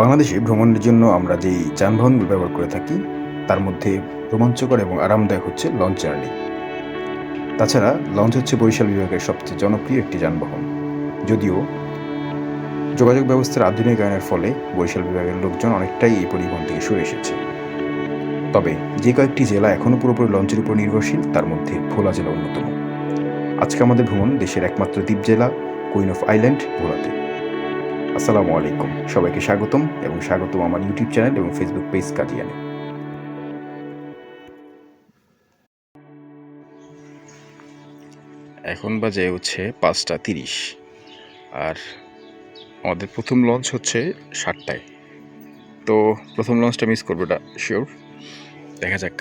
বাংলাদেশে ভ্রমণের জন্য আমরা যেই যানবাহনগুলো ব্যবহার করে থাকি তার মধ্যে রোমাঞ্চকর এবং আরামদায়ক হচ্ছে লঞ্চ জার্নি। তাছাড়া লঞ্চ হচ্ছে বরিশাল বিভাগের সবচেয়ে জনপ্রিয় একটি যানবাহন। যদিও যোগাযোগ ব্যবস্থার আধুনিকায়নের ফলে বরিশাল বিভাগের লোকজন অনেকটাই এই পরিবহন থেকে সরে এসেছে। তবে যে কয়েকটি জেলা এখনও পুরোপুরি লঞ্চের উপর নির্ভরশীল তার মধ্যে ভোলা জেলা অন্যতম। আজকে আমাদের ভ্রমণ দেশের একমাত্র দ্বীপ জেলা কুইন অফ আইল্যান্ড ভোলাতে। আসসালামু আলাইকুম, সবাইকে স্বাগতম আমার ইউটিউব চ্যানেল এবং ফেসবুক পেজ কাদিয়ানে। এখন বাজে হচ্ছে 5:30 আর আমাদের প্রথম লঞ্চ হচ্ছে 7টায়। তো প্রথম লঞ্চটা মিস করবো, এটা শিওর। দেখা যাক,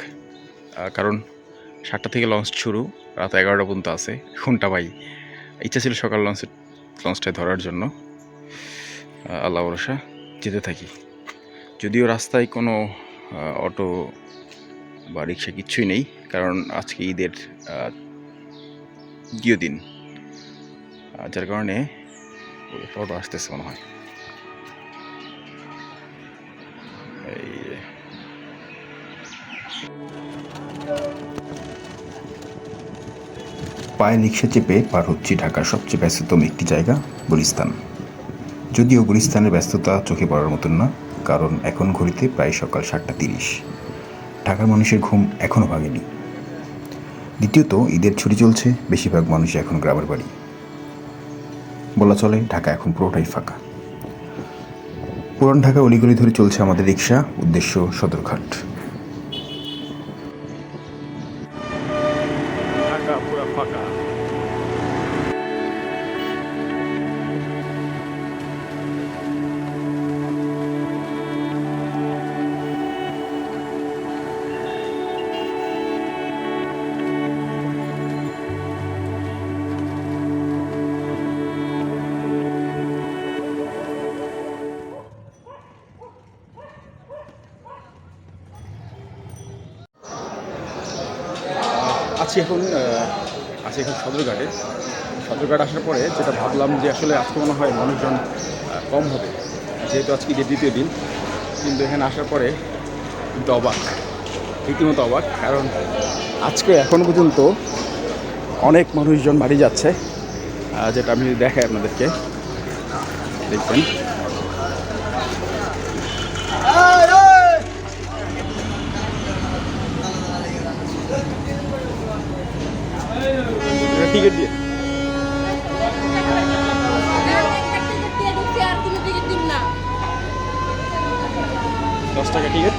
কারণ 7টা থেকে লঞ্চ শুরু, রাত 11টা পর্যন্ত আছে। কোনটা ভাই, ইচ্ছা ছিল সকাল লঞ্চটায় ধরার জন্য। আল্লাহ ভরসা যেতে থাকি। যদিও রাস্তায় কোনো অটো বা রিক্সা কিচ্ছুই নেই, কারণ আজকে ঈদের দ্বিতীয় দিন, যার কারণে অটো আসতেছে মনে হয়। পায়ে রিক্সা চেপে পার হচ্ছি ঢাকার সবচেয়ে ব্যস্ততম একটি জায়গা, গুলিস্তান। যদিও গুলিস্তানের ব্যস্ততা চোখে পড়ার মতন না, কারণ এখন ঘড়িতে প্রায় সকাল 7:30। ঢাকার মানুষের ঘুম এখনও ভাঙেনি। দ্বিতীয়ত, ঈদের ছুটি চলছে, বেশিরভাগ মানুষ এখন গ্রামের বাড়ি। বলা চলে ঢাকা এখন পুরোটাই ফাঁকা। পুরান ঢাকা অলিগলি ধরে চলছে আমাদের রিক্সা, উদ্দেশ্য সদরঘাট। ঢাকা পুরো ফাঁকা। আছি এখন সদরঘাটে। সদরঘাট আসার পরে যেটা ভাবলাম যে আসলে আজকে মনে হয় মানুষজন কম হবে, যেহেতু আজকে ঈদের দ্বিতীয় দিন। কিন্তু এখানে আসার পরে কিন্তু অবাক, রীতিমতো অবাক, কারণ আজকে এখনও পর্যন্ত অনেক মানুষজন বাড়ি যাচ্ছে, যেটা আমি দেখাই আপনাদেরকে, দেখবেন। টিকিট দিয়ে 10 টাকা টিকিট।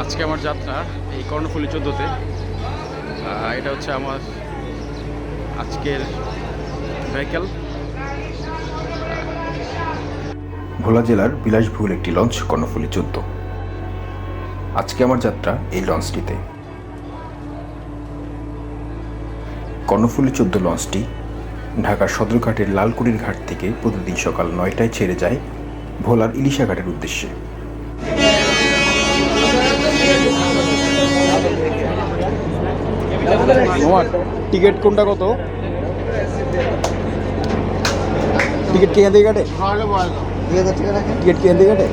আজকে আমার যাত্রা এই কর্ণফুলী 14তে। এটা হচ্ছে আমার আজকের ভেহিকেল। ভোলা জেলার বিলাসবহুল একটি লঞ্চ কর্ণফুলী 14। আজকে আমার যাত্রা এই লঞ্চটিতে। কর্ণফুলী 14 লঞ্চটি ঢাকার সদরঘাটের লালকুড়ির ঘাট থেকে প্রতিদিন সকাল 9টায় ছেড়ে যায় ভোলার ইলিশা ঘাটের উদ্দেশ্যে। টিকিট কোনটা কত? টিকিট কে দিয়ে কাটে? টিকিট কে দিয়ে কাটে?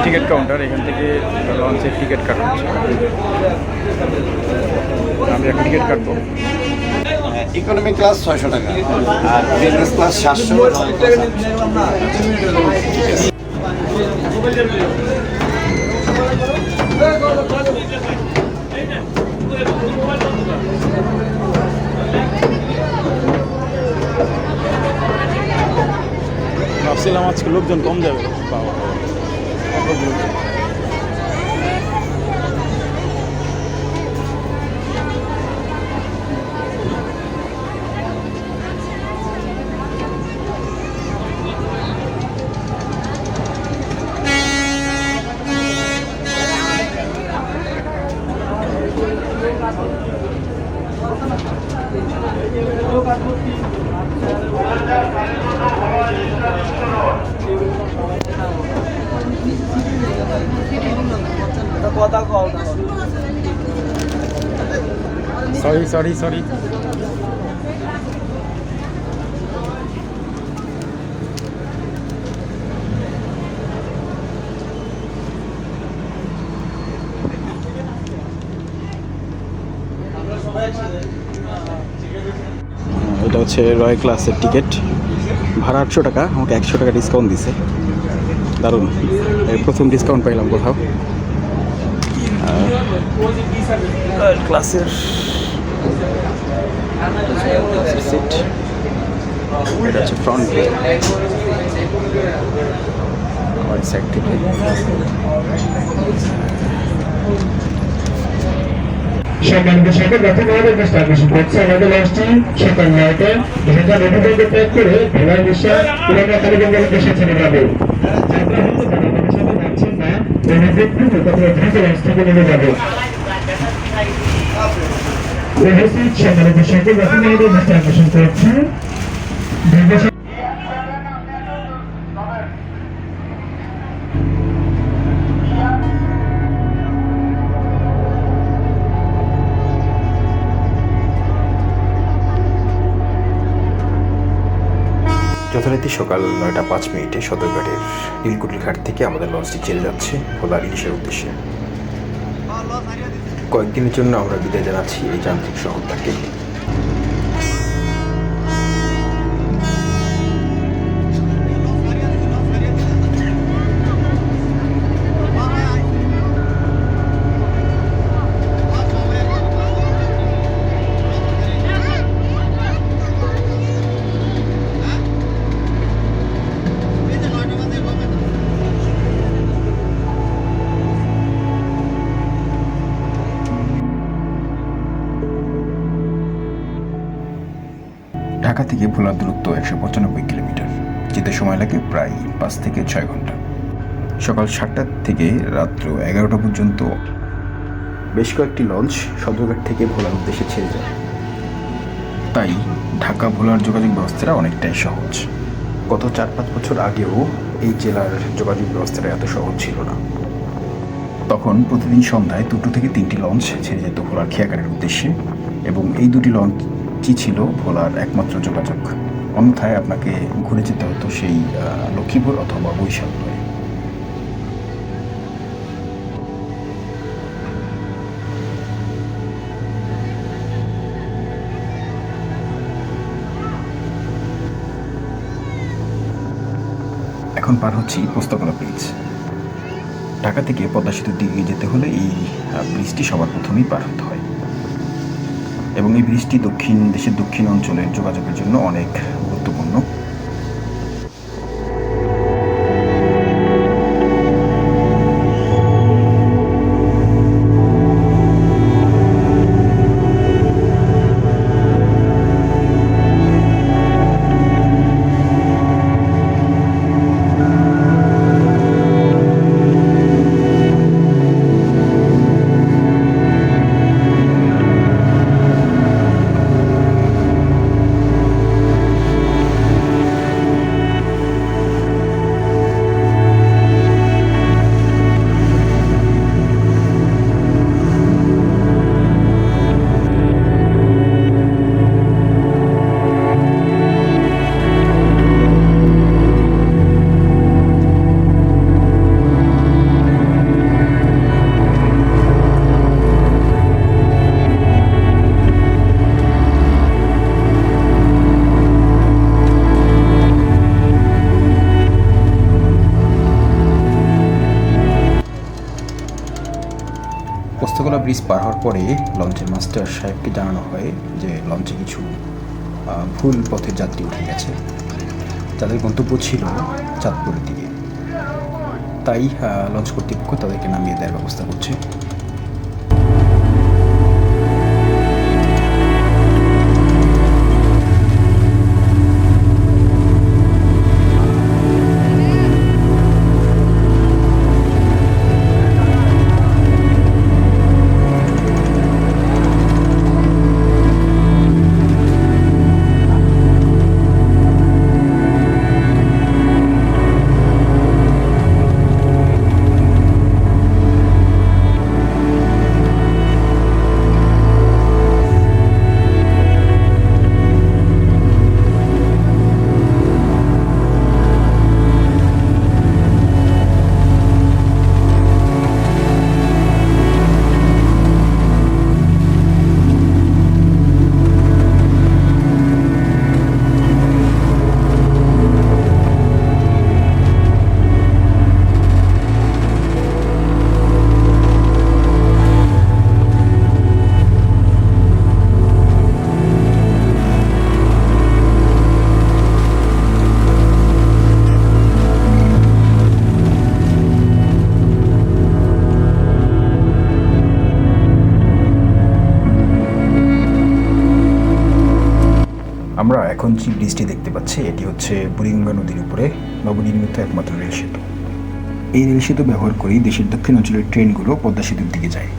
টিকিট কাউন্টার, এখান থেকে লঞ্চের টিকিট কাটা হচ্ছে। আমি এখন টিকিট কাটবো। ইকোনমি ক্লাস 600 টাকা আর বিজনেস ক্লাস 700। ভাবছিলাম আজকে লোকজন কম যাবে। Sorry sorry sorry. এটা হচ্ছে রয় ক্লাসের টিকিট, ভাড়া 800 টাকা, আমাকে 100 টাকা ডিসকাউন্ট দিছে, দারুণ। এই প্রথম ডিসকাউন্ট পাইলাম কোথাও। ক্লাসের সিট, এটা হচ্ছে ফ্রন্ট আমার সাইড থেকে। সম্মানিত সকল রথমাদের কাছে আকর্ষণ করছে আমাদের লঞ্চটি সকাল 9টায় ঢাকা নদীবন্দর ত্যাগ করে ভোলার বিশ্বা পুরানা কালীগঞ্জের উদ্দেশ্যে ছেড়ে যাবে। যাত্রা হতে যারা আমাদের সাথে যাচ্ছেন না অনুভূতি তথা দ্রুত লঞ্চ থেকে নেমে যাবে। সম্মানিত সকল রথমাদের কাছে আকর্ষণ করছে যথারীতি সকাল 9টা 5 মিনিটে সদরঘাটের নীলকুঠির ঘাট থেকে আমাদের লঞ্চটি ছেড়ে যাচ্ছে ভোলার ইলিশের উদ্দেশ্যে। কয়েকদিনের জন্য আমরা বিদায় জানাচ্ছি এই যান্ত্রিক শহরটাকে। ঢাকা থেকে ভোলার দূরত্ব 195 কিলোমিটার, যেতে সময় লাগে প্রায় 5 থেকে 6 ঘন্টা। সকাল 7টা থেকে রাত্র 11টা পর্যন্ত বেশ কয়েকটি লঞ্চ সদরঘাট থেকে ভোলার উদ্দেশ্যে ছেড়ে যায়। তাই ঢাকা ভোলার যোগাযোগ ব্যবস্থাটা অনেকটাই সহজ। গত 4-5 বছর আগেও এই জেলার যোগাযোগ ব্যবস্থাটা এত সহজ ছিল না। তখন প্রতিদিন সন্ধ্যায় 2 থেকে 3টি লঞ্চ ছেড়ে যেত ভোলার খেয়াঘাটের উদ্দেশ্যে, এবং এই 2টি লঞ্চই ছিল ভোলার একমাত্র যোগাযোগ। অন্যথায় আপনাকে ঘুরে যেতে হতো সেই লক্ষ্মীপুর অথবা বরিশাল হয়ে। এখন পার হচ্ছি পোস্তগোলা ব্রিজ। ঢাকা থেকে পদ্মা সেতুর দিকে যেতে হলে এই ব্রিজটি সবার প্রথমেই পার হতে হয়, এবং এই ব্রিজটি দেশের দক্ষিণ অঞ্চলের যোগাযোগের জন্য অনেক গুরুত্বপূর্ণ। পোস্তগোলা ব্রিজ পার হওয়ার পরে লঞ্চের মাস্টার সাহেবকে জানানো হয় যে লঞ্চে কিছু ভুল পথের যাত্রী উঠে গেছে, তাদের গন্তব্য ছিল চাঁদপুরের দিকে। তাই লঞ্চ কর্তৃপক্ষ তাদেরকে নামিয়ে দেওয়ার ব্যবস্থা করছে। আমরা এখন যে ব্রিজটি দেখতে পাচ্ছি এটি হচ্ছে বুড়িগঙ্গা নদীর উপরে নবনির্মিত একমাত্র রেল সেতু। এই রেল সেতু ব্যবহার করেই দেশের দক্ষিণ অঞ্চলের ট্রেনগুলো পদ্মা সেতুর দিকে যায়।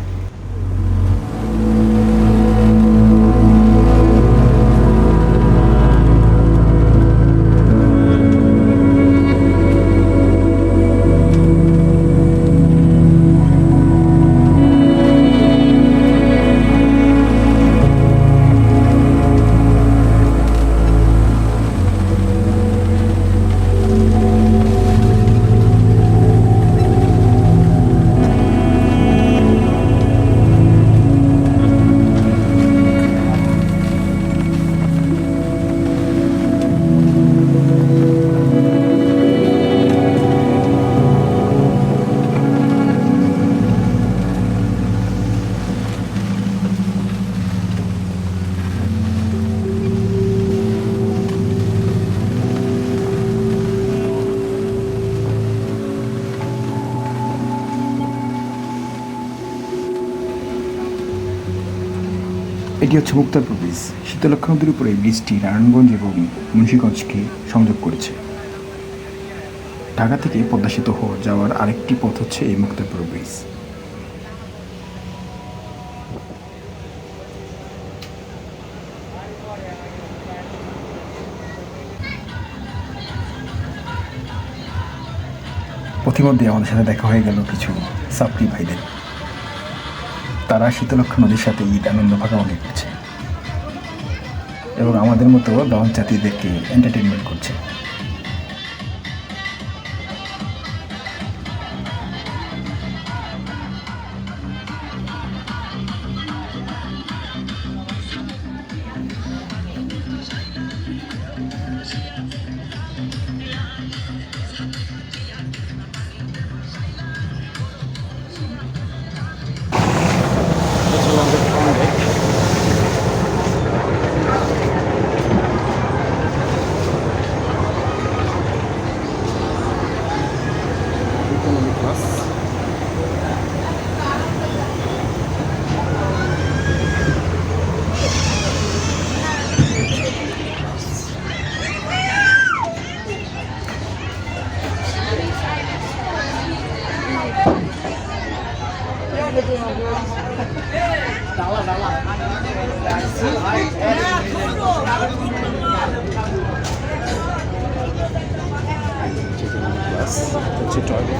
এটি হচ্ছে মুক্তারপুর ব্রিজ। শীতলক্ষ্যা নদীর উপরে এই ব্রিজটি নারায়ণগঞ্জ এবং মুন্সিগঞ্জকে সংযোগ করেছে। ঢাকা থেকে পদ্মা সেতু যাওয়ার আরেকটি পথ হচ্ছে এই মুক্তারপুর ব্রিজ। পথিমধ্যে আমাদের সাথে দেখা হয়ে গেল কিছু সাপ্রি ভাইদের। তারা শীতলক্ষ্যা নদীর সাথে ঈদ আনন্দ ভাগাভাগি করছে এবং আমাদের মতো লঞ্চ যাত্রীদেরকে এন্টারটেনমেন্ট করছে।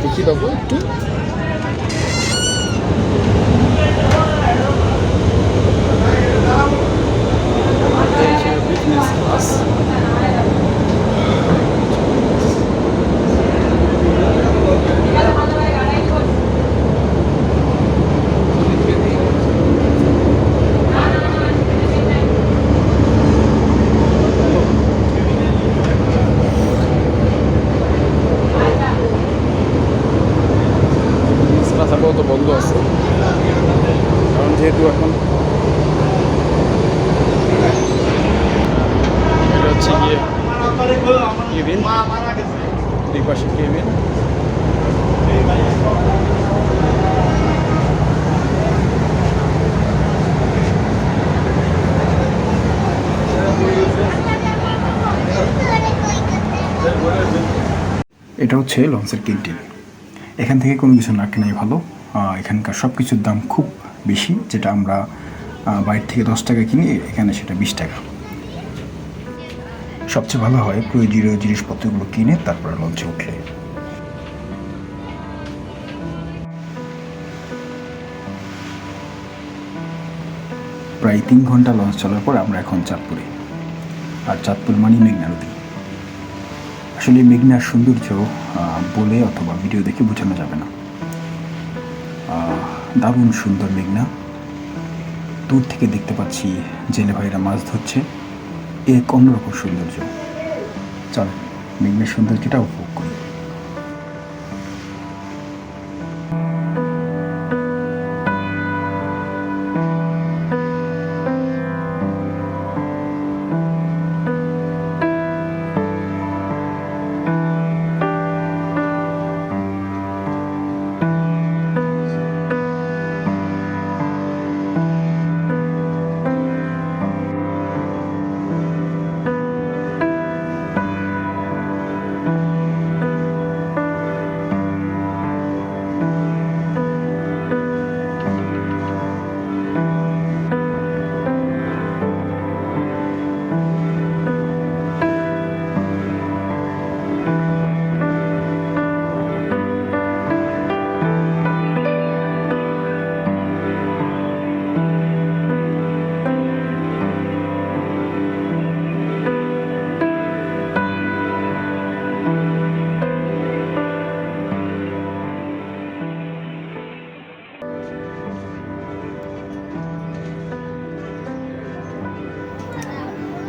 দেখি বাবু একটু বিজনেস ক্লাস। তো বন্ধ আছে কারণ যেহেতু এখন এটা হচ্ছে গিয়ে কেবিন, দুই পাশে কেবিন। এটা হচ্ছে লঞ্চের ক্যান্টিন। এখান থেকে কোনো কিছু না কেনাই ভালো। এখানকার সব কিছুর দাম খুব বেশি, যেটা আমরা বাইরে থেকে 10 টাকা কিনি, এখানে সেটা 20 টাকা। সবচেয়ে ভালো হয় প্রয়োজনীয় জিনিসপত্রগুলো কিনে তারপরে লঞ্চে উঠলে। প্রায় 3 ঘন্টা লঞ্চ চলার পর আমরা এখন চাঁদপুরে। আর চাঁদপুর মানে মেঘনা নদী। আসলে মেঘনার সৌন্দর্য বলে অথবা ভিডিও দেখে বোঝানো যাবে না। দারুণ সুন্দর মেঘনা। দূর থেকে দেখতে পাচ্ছি জেলে ভাইরা মাছ ধরছে, এক অন্যরকম সৌন্দর্য। চল মেঘনার সৌন্দর্যটা উপভোগ করি।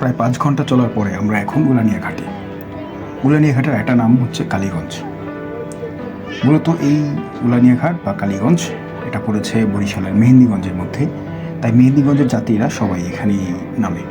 প্রায় 5 ঘন্টা চলার পরে আমরা এখন উলানিয়া ঘাটে। উলানিয়া ঘাটের একটা নাম হচ্ছে কালীগঞ্জ। মূলত এই উলানিয়া ঘাট বা কালীগঞ্জ এটা পড়েছে বরিশালের মেহেন্দিগঞ্জের মধ্যে, তাই মেহেন্দিগঞ্জের যাত্রীরা সবাই এখানেই নামে।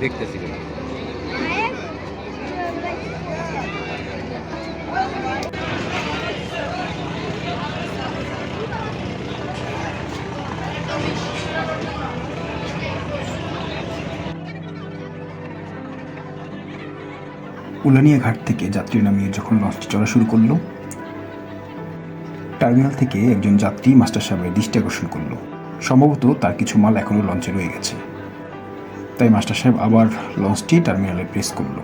দেখতেছি উলানিয়া ঘাট থেকে যাত্রী নামিয়ে যখন লঞ্চটি চলা শুরু করলো, টার্মিনাল থেকে একজন যাত্রী মাস্টার সাহেবের দৃষ্টি আকর্ষণ করলো। সম্ভবত তার কিছু মাল এখনও লঞ্চে রয়ে গেছে, তাই মাস্টার সাহেব আবার লঞ্চটি টার্মিনালে প্রেস করলো।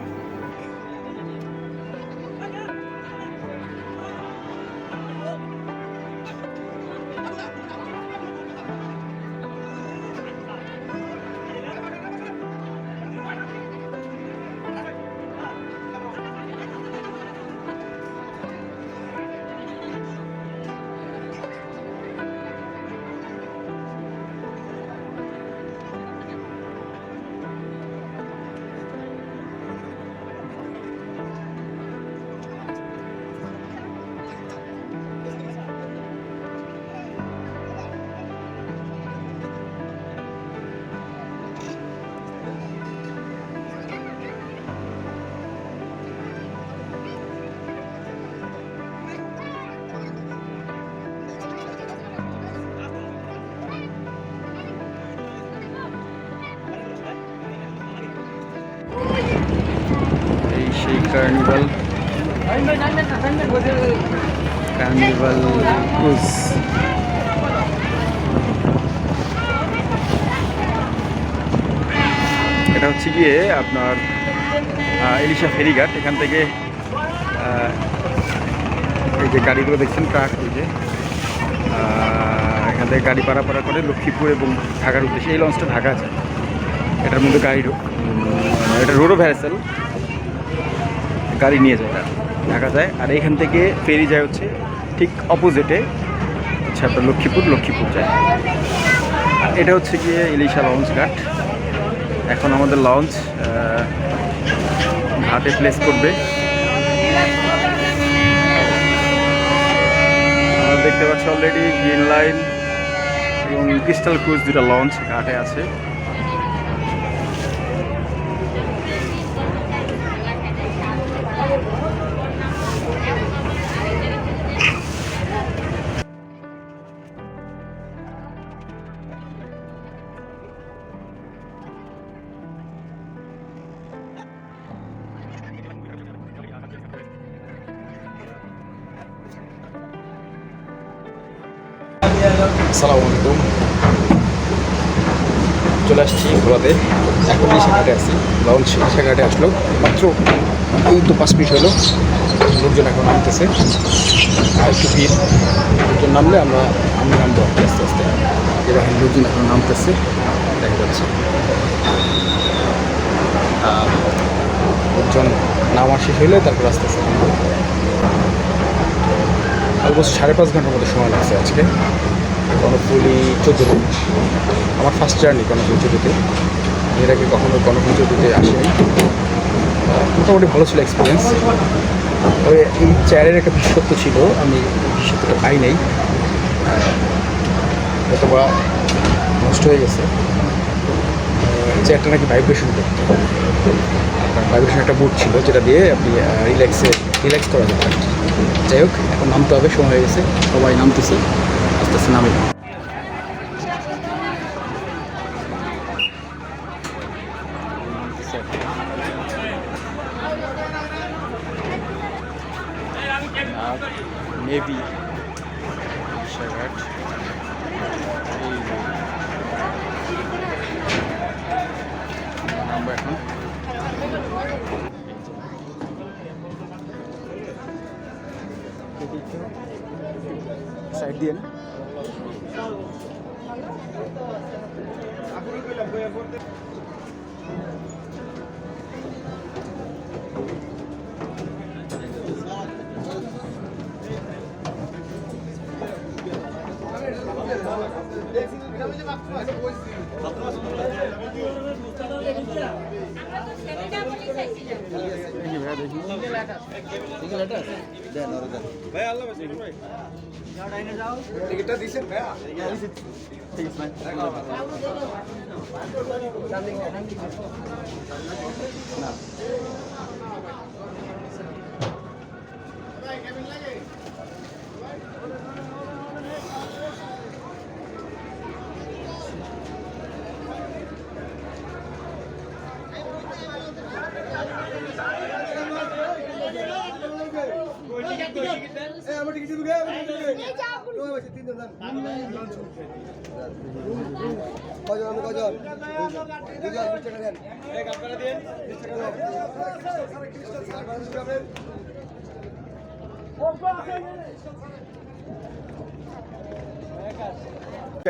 এই সেই কার্নিভাল ক্রুজ। এটা হচ্ছে গিয়ে আপনার ইলিশা ফেরিঘাট। এখান থেকে এই যে গাড়িগুলো দেখছেন ট্রাক, ওই যে এখান থেকে গাড়ি পারাপাড়া করে লক্ষ্মীপুর এবং ঢাকার উদ্দেশ্যে। এই লঞ্চটা ঢাকা যায়, এটার মধ্যে গাড়ি এটা রোডো ভ্যাসেল, গাড়ি নিয়ে যায়, এটা ঢাকা যায়। আর এখান থেকে ফেরি যায় হচ্ছে ঠিক অপোজিটে হচ্ছে আপনার লক্ষ্মীপুর যায়। আর এটা হচ্ছে গিয়ে ইলিশা লঞ্চ ঘাট। এখন আমাদের লঞ্চ ঘাটে প্লেস করবে। দেখতে পাচ্ছি অলরেডি গ্রিন লাইন এবং ক্রিস্টাল ক্রুজ দুটা লঞ্চ ঘাটে আছে। আসসালামু আলাইকুম। চলে আসছি ঘোরাতে। এখন ইলিশা ঘাটে আসছি, লঞ্চ ইলিশা ঘাটে আসলো মাত্র এই তো 5 মিনিট হলো। লোকজন এখন নামতেছে, আর একটু ভিড়। লোকজন নামলে আমি নামবো আস্তে আস্তে। এরকম লোকজন এখন নামতেছে দেখা যাচ্ছে। লোকজন নামা শেষ হইলে তারপর আস্তে আস্তে অলমোস্ট 5.5 ঘন্টার মতো সময় লাগছে আজকে কর্ণফুলি 14। আমার ফার্স্ট জার্নি কর্ণফুলি 14-তে। এর আগে কখনো কর্ণফুলি 14-তে আসিনি। মোটামুটি ভালো ছিল এক্সপিরিয়েন্স। তবে এই চেয়ারের একটা বিশেষত্ব ছিল, আমি বিশেষত্বটা পাই নাই, অথবা নষ্ট হয়ে গেছে। চেয়ারটা নাকি ভাইব্রেশন করতো, ভাইব্রেশন একটা বুট ছিল যেটা দিয়ে আপনি রিল্যাক্স করা যেত। যাই হোক, এখন নামতে হবে, সময় হয়ে গেছে, সবাই নামতেছে, আস্তে আস্তে নামে। আর নেভি রিক্সাঘাট এই যে নামবো এখন। সাইড দিয়ে না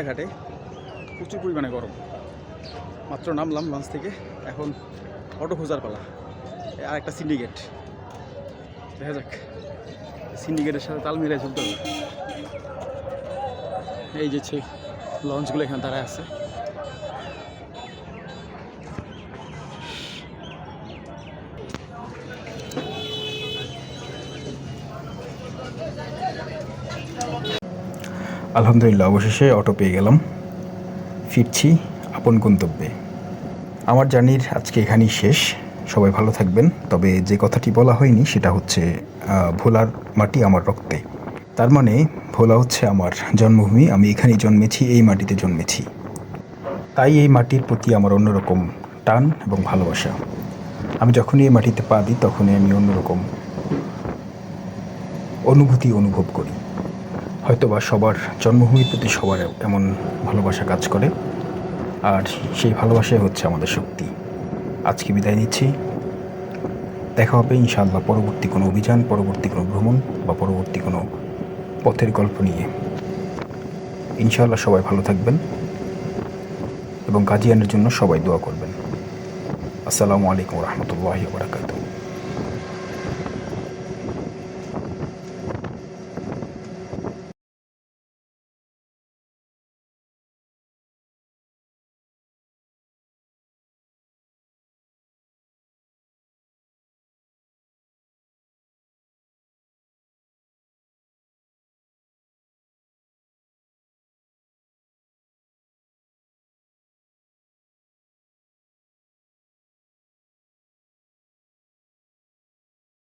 ঘাটে প্রচুর পরিমাণে গরম। মাত্র নামলাম লঞ্চ থেকে, এখন অটো খোঁজার পালা। আর একটা সিন্ডিকেট, দেখা যাক সিন্ডিকেটের সাথে তাল মিলাই চলতে হবে। এই যে লঞ্চগুলো এখানে দাঁড়ায় আছে। আলহামদুলিল্লাহ, অবশেষে অটো পেয়ে গেলাম। ফিরছি আপন গন্তব্যে। আমার জার্নির আজকে এখানেই শেষ। সবাই ভালো থাকবেন। তবে যে কথাটি বলা হয়নি সেটা হচ্ছে ভোলার মাটি আমার রক্তে। তার মানে ভোলা হচ্ছে আমার জন্মভূমি। আমি এখানেই জন্মেছি, এই মাটিতে জন্মেছি। তাই এই মাটির প্রতি আমার অন্যরকম টান এবং ভালোবাসা। আমি যখনই এই মাটিতে পা দিই তখনই আমি অন্যরকম অনুভূতি অনুভব করি। হয়তোবা সবার জন্মভূমির প্রতি সবার এমন ভালোবাসা কাজ করে, আর সেই ভালোবাসাই হচ্ছে আমাদের শক্তি। আজকে বিদায় নিচ্ছি। দেখা হবে ইনশাআল্লাহ পরবর্তী কোনো অভিযান, পরবর্তী কোনো ভ্রমণ বা পরবর্তী কোনো পথের গল্প নিয়ে। ইনশাআল্লাহ সবাই ভালো থাকবেন এবং গাজিয়ানের জন্য সবাই দোয়া করবেন। আসসালামু আলাইকুম ওয়া রাহমাতুল্লাহি ওয়া বারাকাতুহু।